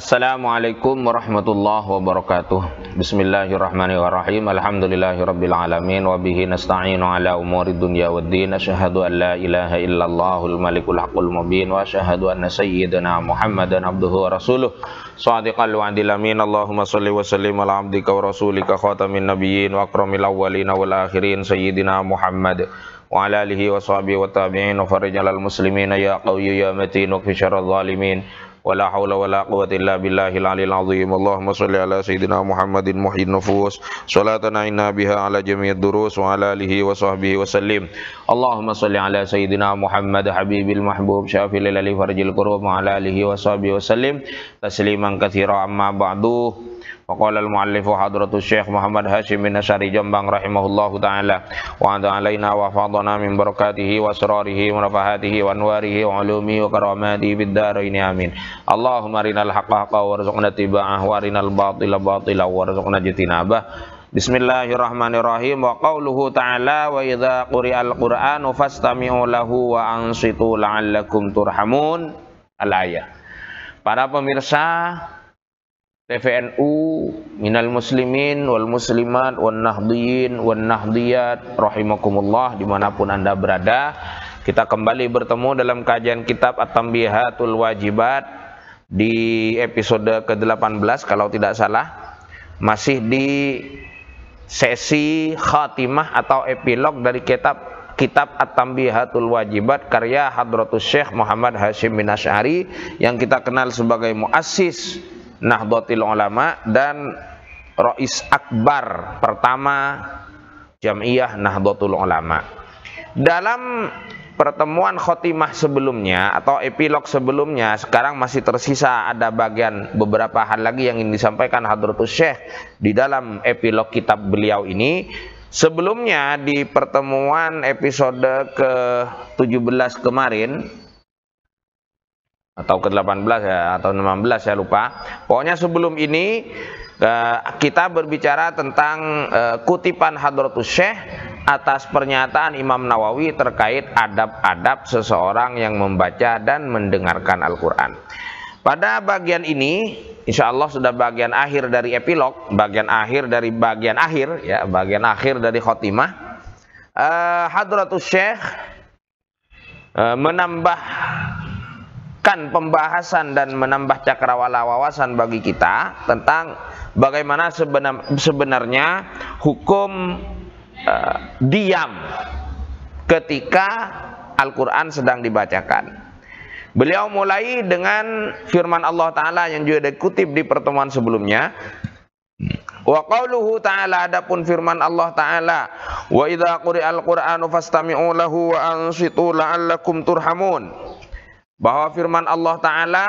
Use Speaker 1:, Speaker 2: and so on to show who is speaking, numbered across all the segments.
Speaker 1: Assalamualaikum warahmatullahi wabarakatuh. Bismillahirrahmanirrahim. Alhamdulillahirabbil alamin wa bihi nasta'inu ala umuri dunya waddin. Asyhadu an la ilaha illallahul malikul haqqul mubin wa asyhadu anna sayyidana Muhammadan abduhu wa rasuluh. Shadiqal wa'dil amin. Allahumma shalli wa sallim ala abdika wa rasulika khatamin nabiyyin wa akramil awwalin wal akhirin sayyidina Muhammad wa ala alihi wa sahbihi wa tabi'in wa farijal muslimin ya qawiyyu ya matin wa fi syarril zalimin. Wala haula wala quwwata illa billahil aliyil azim. Allahumma shalli ala sayyidina Muhammadin muhyid nufus salatan inna biha ala jami'id durus wa ala alihi wa sahbihi wa sallim. Allahumma shalli ala sayyidina Muhammad habibil mahbub syafil lil farjil qurub wa ala alihi wa sahbihi wa sallim tasliman katsira amma ba'du. Waqala al-muallifu hadratus Syekh Muhammad Hashim bin Asy'ari Jombang rahimahullahu ta'ala wa anta alaina wa fadana min barakatihi wa asrarihi wa nafahatihi wa anwarihi wa ulumihi wa karamatihi bid darain amin. Allahumma arinal haqqa haqqan warzuqna ittiba'ah wa arinal batila batila warzuqna ijtinabah. Bismillahirrahmanirrahim. Wa qauluhu ta'ala wa idza quri'al qur'anu fastami'u lahu wa ansitu la'allakum turhamun. Al-ayah. Para pemirsa TVNU minal muslimin wal muslimat wan nahdiyin wan nahdiyat rahimakumullah dimanapun anda berada, kita kembali bertemu dalam kajian kitab At-Tanbihatul Wajibat di episode ke-18 kalau tidak salah, masih di sesi khatimah atau epilog dari kitab At-Tanbihatul Wajibat karya Hadratus Syekh Muhammad Hashim bin Asy'ari yang kita kenal sebagai muassis Nahdlatul Ulama dan Rais Akbar pertama Jam'iyah Nahdlatul Ulama. Dalam pertemuan khotimah sebelumnya atau epilog sebelumnya, sekarang masih tersisa ada beberapa hal lagi yang ingin disampaikan Hadratus Syekh di dalam epilog kitab beliau ini. Sebelumnya di pertemuan episode ke-17 kemarin atau ke-18 ya, atau 16 saya lupa. Pokoknya sebelum ini kita berbicara tentang kutipan Hadratus Syekh atas pernyataan Imam Nawawi terkait adab-adab seseorang yang membaca dan mendengarkan Al-Quran. Pada bagian ini, insya Allah sudah bagian akhir dari epilog, bagian akhir dari bagian akhir ya, bagian akhir dari khotimah. Hadratus Syekh menambahkan pembahasan dan menambah cakrawala wawasan bagi kita tentang bagaimana sebenarnya hukum diam ketika Al-Quran sedang dibacakan. Beliau mulai dengan firman Allah Ta'ala yang juga dikutip di pertemuan sebelumnya. Wa qauluhu ta'ala, adapun firman Allah Ta'ala, wa idza quri'al qur'anu fastami'u lahu wa ansitu la'allakum turhamun. Bahwa firman Allah Ta'ala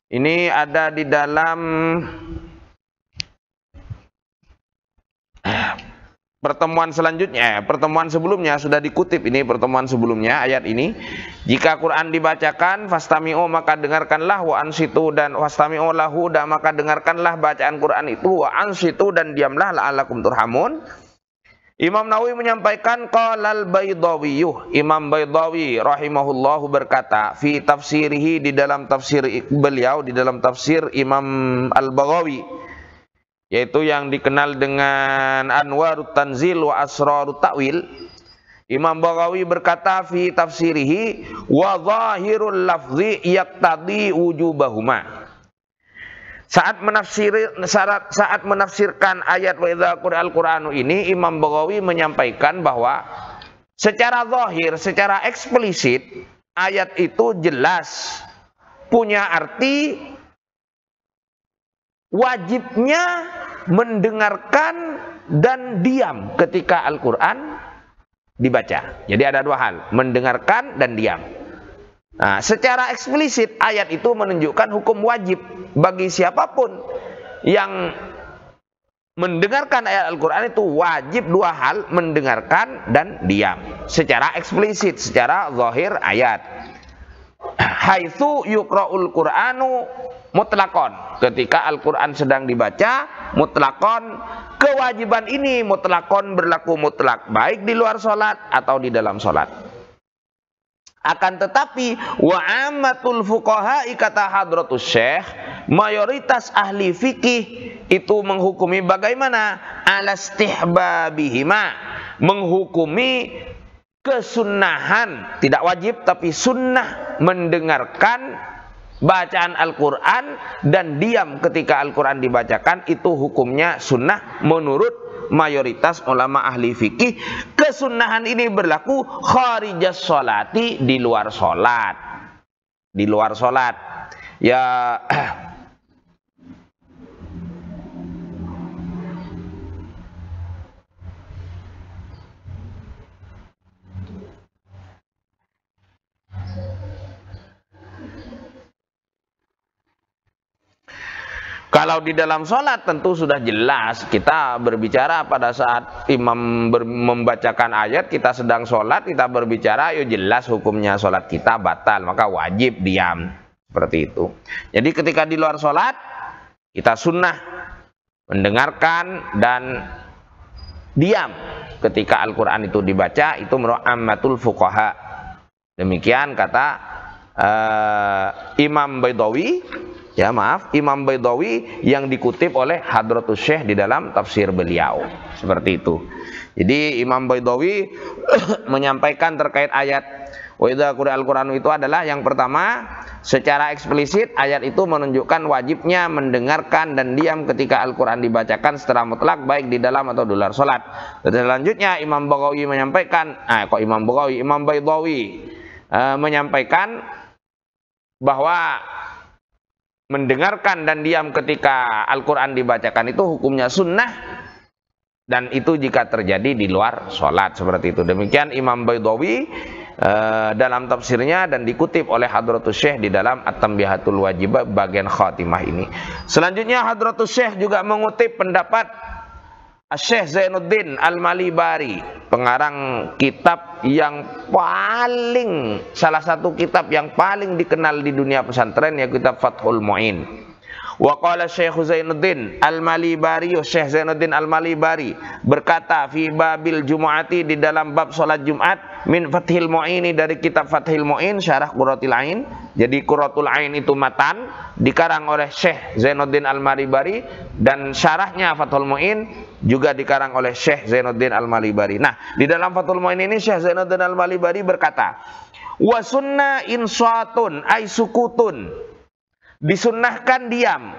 Speaker 1: ini ada di dalam pertemuan selanjutnya, pertemuan sebelumnya sudah dikutip ini, pertemuan sebelumnya ayat ini. Jika Quran dibacakan, fastami'u maka dengarkanlah, wa ansitu dan fastami'u lahu dan maka dengarkanlah bacaan Quran itu, wa ansitu dan diamlah la'allakum turhamun. Imam Nawawi menyampaikan qalal Baydawiyuh, Imam Baydawi rahimahullahu berkata fi tafsirihi, di dalam tafsir beliau, di dalam tafsir Imam Al-Baghawi, yaitu yang dikenal dengan Anwarut Tanzil wa Asrarut Ta'wil. Imam Baghawi berkata fi tafsirihi wa zahirul lafzi yaqtadi wujubahuma. Saat menafsirkan ayat wa idza quri'al qur'anu ini, Imam Baghawi menyampaikan bahwa secara zahir, secara eksplisit ayat itu jelas punya arti wajibnya mendengarkan dan diam ketika Al-Quran dibaca. Jadi ada dua hal, mendengarkan dan diam. Nah, secara eksplisit ayat itu menunjukkan hukum wajib bagi siapapun yang mendengarkan ayat Al-Quran itu wajib dua hal, mendengarkan dan diam. Secara eksplisit, secara zahir ayat. Haitsu yuqra'ul Qur'anu mutlaqon, ketika Al-Quran sedang dibaca mutlaqon, kewajiban ini mutlaqon berlaku mutlak baik di luar sholat atau di dalam sholat. Akan tetapi wa ammatul fuqaha, kata Hadratus Syekh, mayoritas ahli fikih itu menghukumi bagaimana? Alastihbabihima, menghukumi kesunnahan, tidak wajib tapi sunnah mendengarkan bacaan Al-Quran dan diam ketika Al-Quran dibacakan, itu hukumnya sunnah menurut mayoritas ulama ahli fikih. Kesunnahan ini berlaku kharijas sholati, di luar sholat. Di luar sholat. Ya, kalau di dalam sholat tentu sudah jelas. Kita berbicara pada saat imam membacakan ayat, kita sedang sholat, kita berbicara, yuk jelas hukumnya sholat kita batal, maka wajib diam. Seperti itu. Jadi ketika di luar sholat, kita sunnah mendengarkan dan diam ketika Al-Quran itu dibaca. Itu menurut ammatul fuqaha. Demikian kata Imam Baydawi. Ya maaf, Imam Baydawi yang dikutip oleh Hadratus Syekh di dalam tafsir beliau. Seperti itu. Jadi Imam Baydawi menyampaikan terkait ayat wa idza quri'al Qur'anu itu adalah yang pertama, secara eksplisit ayat itu menunjukkan wajibnya mendengarkan dan diam ketika Al-Quran dibacakan secara mutlak, baik di dalam atau di luar sholat. Dan selanjutnya Imam Baghawi menyampaikan, Imam Baydawi menyampaikan bahwa mendengarkan dan diam ketika Al-Quran dibacakan itu hukumnya sunnah, dan itu jika terjadi di luar sholat. Seperti itu. Demikian Imam Baydawi dalam tafsirnya dan dikutip oleh Hadratus Syekh di dalam At-Tanbihatul Wajibah bagian khatimah ini. Selanjutnya Hadratus Syekh juga mengutip pendapat Syekh Zainuddin Al-Malibari, pengarang kitab yang paling, salah satu kitab yang paling dikenal di dunia pesantren, yaitu kitab Fathul Mu'in. Wa qala Syekh Zainuddin Al-Malibari, Syekh Zainuddin Al-Malibari berkata fi babil jumu'ati, di dalam bab salat Jumat, min Fathil Mu'ini, dari kitab Fathil Mu'in syarah Qurratul Ain. Jadi Qurratul Ain itu matan dikarang oleh Syekh Zainuddin Al-Malibari, dan syarahnya Fathul Mu'in juga dikarang oleh Syekh Zainuddin Al-Malibari. Nah, di dalam Fathul Mu'in ini Syekh Zainuddin Al-Malibari berkata, wa sunna insatun ay sukutun, disunnahkan diam,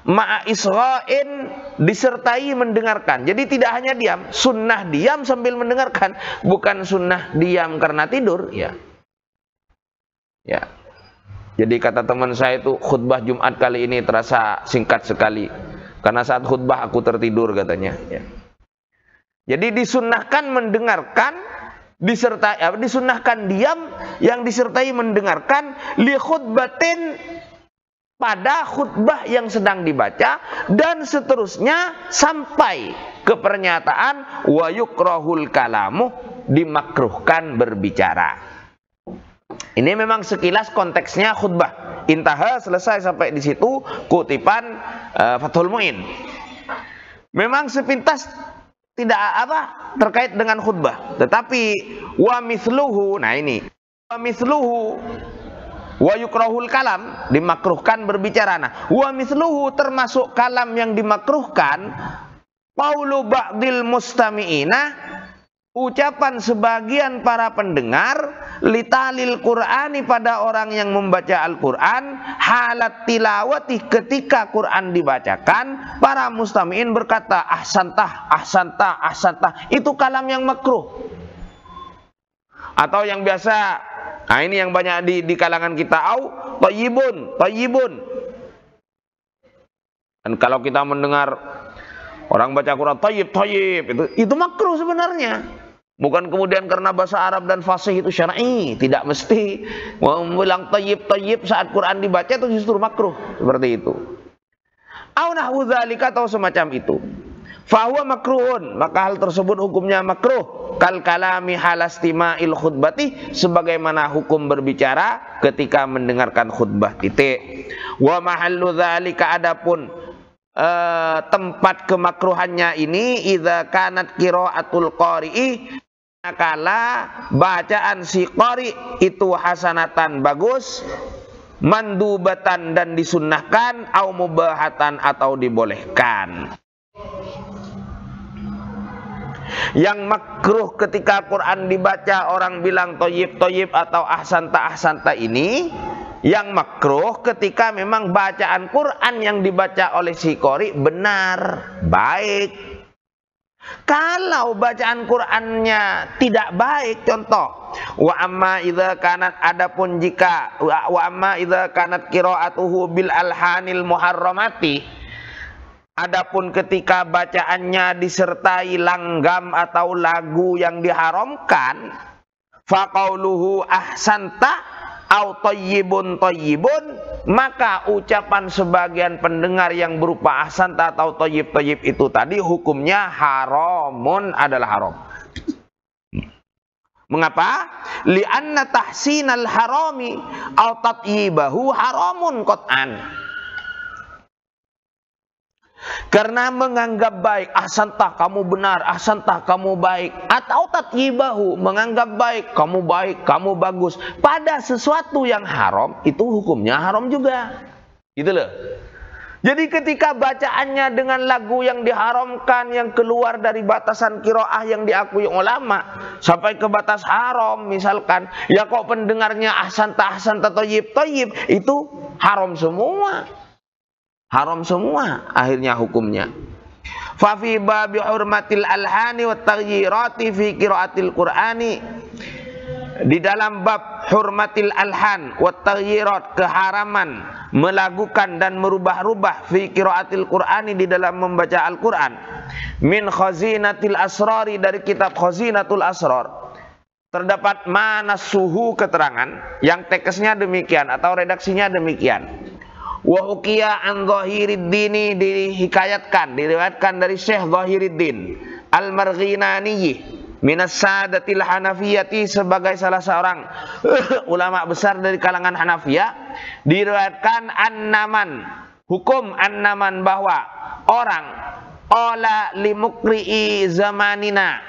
Speaker 1: ma'a isra'in, disertai mendengarkan. Jadi tidak hanya diam, sunnah diam sambil mendengarkan, bukan sunnah diam karena tidur. Ya. Jadi kata teman saya itu, khutbah Jumat kali ini terasa singkat sekali, karena saat khutbah aku tertidur katanya. Ya. Jadi disunnahkan mendengarkan, disunnahkan diam yang disertai mendengarkan, li khutbatin, pada khutbah yang sedang dibaca, dan seterusnya sampai ke pernyataan wa yukrahul kalamu, dimakruhkan berbicara. Ini memang sekilas konteksnya khutbah. Intaha, selesai sampai di situ kutipan Fathul Mu'in. Memang sepintas tidak terkait dengan khutbah, tetapi wa mithluhu, nah ini wa mithluhu wa yukrahul kalam, dimakruhkan berbicara. Nah, wa mithluhu termasuk kalam yang dimakruhkan, qaulu ba'dil mustami'ina, ucapan sebagian para pendengar, litalil Qur'ani, pada orang yang membaca Al-Quran, halat tilawati, ketika Quran dibacakan, para mustami'in berkata ahsantah, ahsantah, ahsantah, itu kalam yang makruh. Atau yang biasa, nah ini yang banyak di kalangan kita, au tayyibun, tayyibun. Dan kalau kita mendengar orang baca Quran tayyib, tayyib, itu makruh sebenarnya. Bukan kemudian karena bahasa Arab dan fasih itu syar'i, tidak mesti bilang tayyib, tayyib saat Quran dibaca itu justru makruh, seperti itu. Au nahwu dzalika, atau semacam itu. Fahuwa makruhun, maka hal tersebut hukumnya makruh. Kal kalami halastima'il khutbati, sebagaimana hukum berbicara ketika mendengarkan khutbah, titik. Wa mahallu dzalika, adapun tempat kemakruhannya ini, idza kanat qiraatul qari'i, kala bacaan si qari itu hasanatan, bagus, mandubatan dan disunnahkan, au mubahatan atau dibolehkan. Yang makruh ketika Quran dibaca orang bilang toyib atau ahsanta ini, yang makruh ketika memang bacaan Quran yang dibaca oleh si qori benar, baik. Kalau bacaan Qur'annya tidak baik, contoh, wa amma idza kanat, adapun jika wa amma idza kanat qira'atuhu bil alhanil muharramati, adapun ketika bacaannya disertai langgam atau lagu yang diharamkan, fa qauluhu ahsanta au toyibun, maka ucapan sebagian pendengar yang berupa ahsanta atau toyib itu tadi hukumnya haramun, adalah haram. Mengapa? Li'anna tahsinal harami au tatyibahu haramun qat'an. Karena menganggap baik, ahsanta kamu benar, ahsanta kamu baik, atau tatyibahu menganggap baik, kamu bagus, pada sesuatu yang haram, itu hukumnya haram juga. Gitu loh. Jadi ketika bacaannya dengan lagu yang diharamkan, yang keluar dari batasan qiraah yang diakui ulama sampai ke batas haram misalkan, ya kok pendengarnya ahsanta toyib, itu haram semua. Haram semua akhirnya hukumnya. Fa fi babi hurmatil alhani wat taghyirati fi qiraatil qur'ani, di dalam bab hurmatil alhan wat taghyirat, keharaman melakukan dan merubah-rubah fi qiraatil qur'ani, di dalam membaca Al-Qur'an, min khazinatil asrari, dari kitab khazinatul asrar, terdapat manasuhu, keterangan yang tekesnya demikian atau redaksinya demikian. Wa uqiya an Zahiriddin, diriwayatkan dari Syekh Zahiriddin Al-Marghinani minas sadatil Hanafiyati, sebagai salah seorang ulama besar dari kalangan Hanafiyah, diriwayatkan annaman, hukum annaman, bahwa orang ola limukri'i zamanina,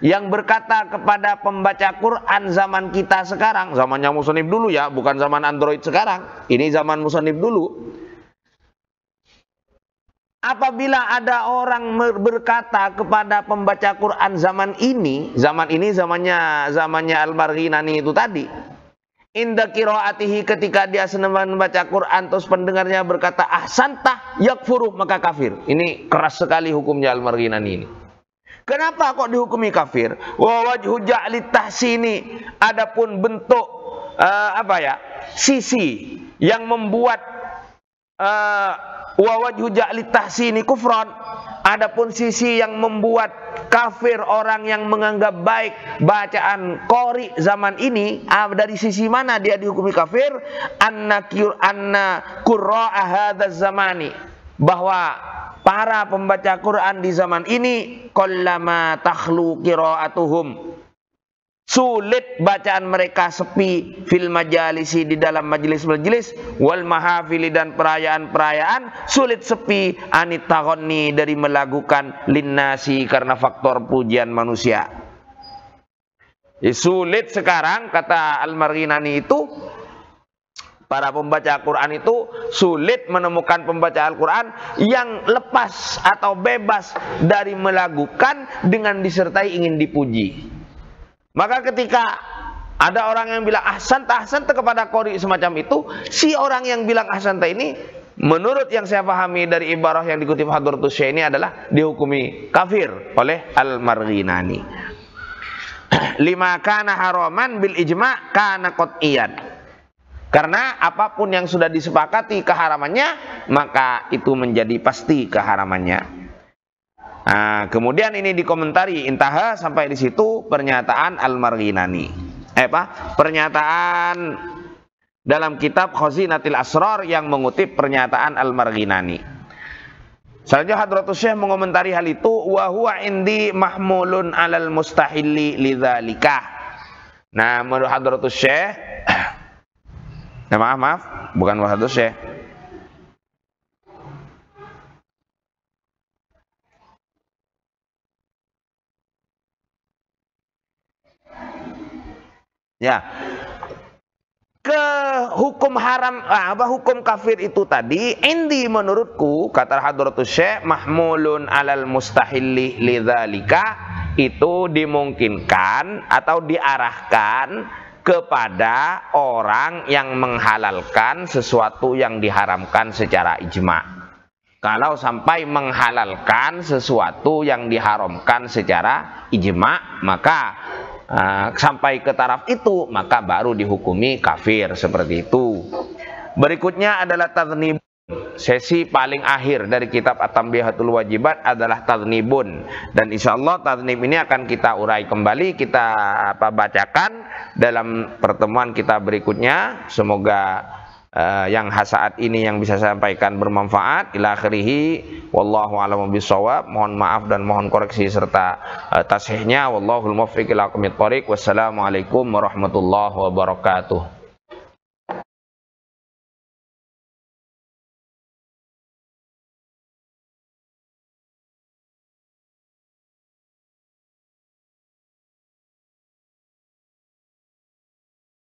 Speaker 1: yang berkata kepada pembaca Quran zaman kita sekarang, zamannya musannif dulu ya, bukan zaman Android sekarang, ini zaman musannif dulu. Apabila ada orang berkata kepada pembaca Quran zaman ini zamannya Al-Marghinani itu tadi, inda qiraatihi, ketika dia sedang membaca Quran terus pendengarnya berkata ahsanta yakfuru, maka kafir. Ini keras sekali hukumnya Al-Marghinani ini. Kenapa kok dihukumi kafir? Wa wajhu ja'lit tahsini, adapun bentuk sisi yang membuat wa wajhu ja'lit tahsini kufran, adapun sisi yang membuat kafir orang yang menganggap baik bacaan qori zaman ini, dari sisi mana dia dihukumi kafir? Anna qurra'a hadzal zamani, bahwa para pembaca Quran di zaman ini qallama takhlu qiraatuhum, sulit bacaan mereka sepi, fil majalisi, di dalam majelis-majelis, wal mahafili, dan perayaan-perayaan, sulit sepi, anit taghonni, dari melakukan linnasi, karena faktor pujian manusia. Sulit sekarang, kata Al-Marghinani itu, para pembaca Quran itu sulit menemukan pembaca Al-Quran yang lepas atau bebas dari melakukan dengan disertai ingin dipuji. Maka ketika ada orang yang bilang ahsanta kepada qori semacam itu, si orang yang bilang ahsanta ini, menurut yang saya pahami dari ibarah yang dikutip Hadratus Syekh ini, adalah dihukumi kafir oleh Al-Marghinani. Lima kana haraman bil ijma' kana qat'iyan, karena apapun yang sudah disepakati keharamannya, maka itu menjadi pasti keharamannya. Nah, kemudian ini dikomentari, intaha, sampai di situ pernyataan Al-Marghinani. Pernyataan dalam kitab Khazinatul Asrar yang mengutip pernyataan Al-Marghinani. Selanjutnya Hadratus Syekh mengomentari hal itu, wa huwa indi mahmulun alal mustahilli lidzalika. Nah, menurut Hadratus Syekh, maaf, bukan Hadratus Syekh. Ya. Ke hukum haram hukum kafir itu tadi indi menurutku kata Hadratus Syekh mahmulun alal mustahilli lidzalika, itu dimungkinkan atau diarahkan kepada orang yang menghalalkan sesuatu yang diharamkan secara ijma. Kalau sampai menghalalkan sesuatu yang diharamkan secara ijma, maka sampai ke taraf itu, maka baru dihukumi kafir, seperti itu. Berikutnya adalah tadnib. Sesi paling akhir dari kitab At-Tanbihatul Wajibat adalah tadnibun, dan insya Allah tadnib ini akan kita urai kembali, kita bacakan dalam pertemuan kita berikutnya. Semoga yang saat ini yang bisa saya sampaikan bermanfaat. Ila akhirih, wallahu a'lam bishawab. Mohon maaf dan mohon koreksi serta tasihnya. Wallahul muwaffiq ila aqwamit thoriq. Wassalamualaikum warahmatullahi wabarakatuh.